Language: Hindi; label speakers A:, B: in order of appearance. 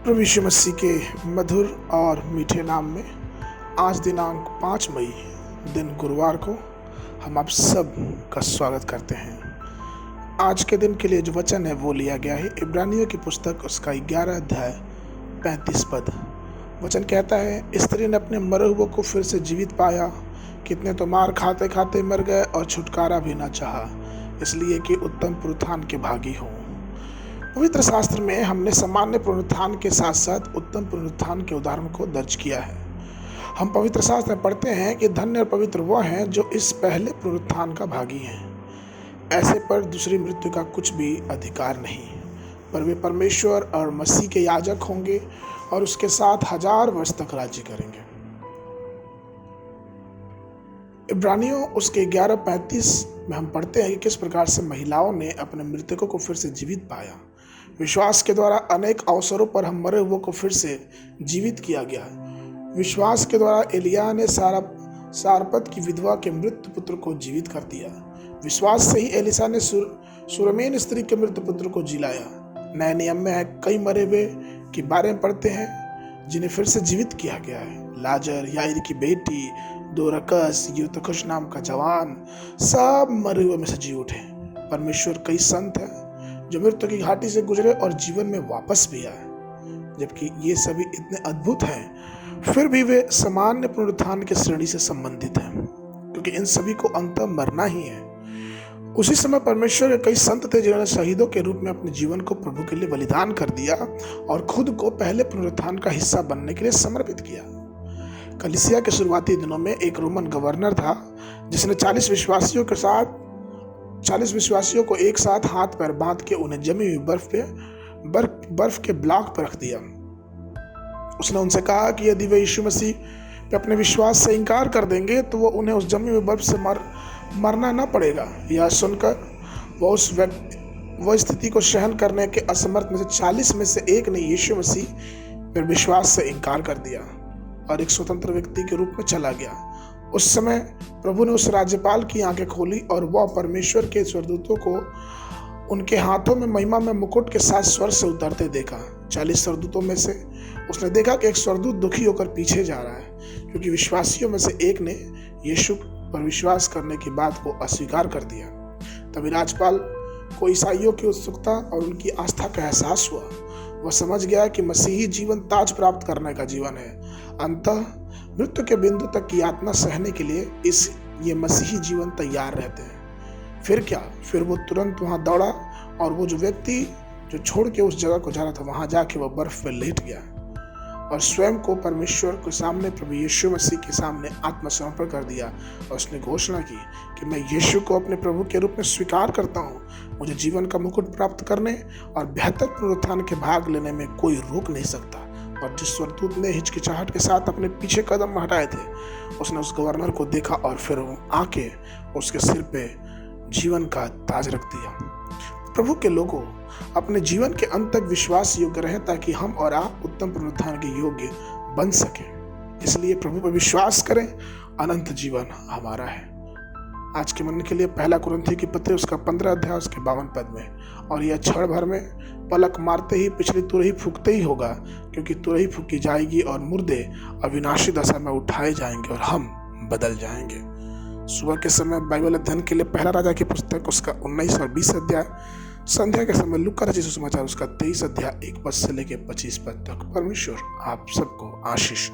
A: प्रभु यीशु मसीह के मधुर और मीठे नाम में आज दिनांक 5 मई दिन गुरुवार को हम आप सब का स्वागत करते हैं। आज के दिन के लिए जो वचन है वो लिया गया है इब्रानियों की पुस्तक उसका 11 अध्याय 35 पद। वचन कहता है, स्त्री ने अपने मरे हुए को फिर से जीवित पाया, कितने तो मार खाते खाते मर गए और छुटकारा भी न चाहा, इसलिए कि उत्तम पुनरुत्थान के भागी हों। पवित्र शास्त्र में हमने सामान्य पुनरुत्थान के साथ साथ उत्तम पुनरुत्थान के उदाहरण को दर्ज किया है। हम पवित्र शास्त्र में पढ़ते हैं कि धन्य और पवित्र वह हैं जो इस पहले पुनरुत्थान का भागी हैं। ऐसे पर दूसरी मृत्यु का कुछ भी अधिकार नहीं, पर वे परमेश्वर और मसीह के याजक होंगे और उसके साथ 1000 वर्ष तक राज्य करेंगे। इब्रानियों उसके 11:35 में हम पढ़ते हैं कि किस प्रकार से महिलाओं ने अपने मृतकों को फिर से जीवित पाया। विश्वास के द्वारा अनेक अवसरों पर हम मरे हुए को फिर से जीवित किया गया है। विश्वास के द्वारा एलिया ने सारपत की विधवा के मृत पुत्र को जीवित कर दिया। विश्वास से ही एलिसा ने सुरमेन स्त्री के मृत पुत्र को जिलाया। नए नियम में कई मरे हुए के बारे में पढ़ते हैं जिन्हें फिर से जीवित किया गया है। लाजर, याईर की बेटी, दोरकस, यूतुखस नाम का जवान, सब मरे हुए में से जी उठे। परमेश्वर कई संत हैं जो मृत्यु की घाटी से गुजरे और जीवन में वापस भी आए। जबकि ये सभी इतने अद्भुत हैं, फिर भी वे सामान्य पुनरुत्थान के श्रेणी से संबंधित हैं, क्योंकि इन सभी को अंततः मरना ही है। उसी समय परमेश्वर के कई संत थे जिन्होंने शहीदों के रूप में अपने जीवन को प्रभु के लिए बलिदान कर दिया और खुद को पहले पुनरुत्थान का हिस्सा बनने के लिए समर्पित किया। कलीसिया के शुरुआती दिनों में एक रोमन गवर्नर था जिसने 40 विश्वासियों को एक साथ हाथ पैर बांध के उन्हें जमी हुई बर्फ के ब्लॉक पर रख दिया। उसने उनसे कहा कि यदि वे यीशु मसीह पे अपने विश्वास से इनकार कर देंगे तो वो उन्हें उस जमी हुई बर्फ से मरना न पड़ेगा। यह सुनकर वो स्थिति को सहन करने के असमर्थ में से 40 में से एक ने यीशु मसीह पर विश्वास से इनकार कर दिया और एक स्वतंत्र व्यक्ति के रूप में चला गया। उस समय प्रभु ने उस राज्यपाल की आंखें खोली और वह परमेश्वर के स्वर्गदूतों को उनके हाथों में महिमा में मुकुट के साथ स्वर्ग से उतरते देखा। 40 स्वर्गदूतों में से उसने देखा कि एक स्वर्गदूत दुखी होकर पीछे जा रहा है, क्योंकि विश्वासियों में से एक ने यीशु पर विश्वास करने की बात को अस्वीकार कर दिया। तभी राज्यपाल को ईसाइयों की उत्सुकता और उनकी आस्था का एहसास हुआ। वह समझ गया कि मसीही जीवन ताज प्राप्त करने का जीवन है। अंततः मृत्यु के बिंदु तक की यातना सहने के लिए ये मसीही जीवन तैयार रहते हैं। फिर क्या? फिर वो तुरंत वहां दौड़ा और वो जो व्यक्ति जो छोड़ के उस जगह को जा रहा था वहां जाके वो बर्फ पे लेट गया और स्वयं को परमेश्वर के सामने, प्रभु यीशु मसीह के सामने आत्मसमर्पण कर दिया और उसने घोषणा की कि मैं यीशु को अपने प्रभु के रूप में स्वीकार करता हूँ। मुझे जीवन का मुकुट प्राप्त करने और बेहतर पुनरुत्थान के भाग लेने में कोई रोक नहीं सकता। और जिस स्वर्गदूत ने हिचकिचाहट के साथ अपने पीछे कदम हटाए थे, उसने उस गवर्नर को देखा और फिर आके उसके सिर पे जीवन का ताज रख दिया। प्रभु के लोगों, अपने जीवन के अंत तक विश्वास योग्य रहें ताकि हम और आप उत्तम पुनरुत्थान के योग्य बन सकें। इसलिए प्रभु पर विश्वास करें, अनंत जीवन हमारा है। आज के मन के लिए 1 कुरिन्थियों की पत्री उसका 15 अध्याय उसके 52 पद में, और यह क्षण भर में पलक मारते ही पिछली तुरही फूंकते ही होगा, क्योंकि तुरही फूंकी जाएगी और मुर्दे अविनाशी दशा में उठाए जाएंगे और हम बदल जाएंगे। सुबह के समय बाइबल अध्ययन के लिए 1 राजा की पुस्तक उसका 19 और 20 अध्याय, संध्या के समय लूका रचित सुसमाचार उसका 23 अध्याय 1 पद से लेकर 25 पद तक। परमेश्वर आप सबको आशीष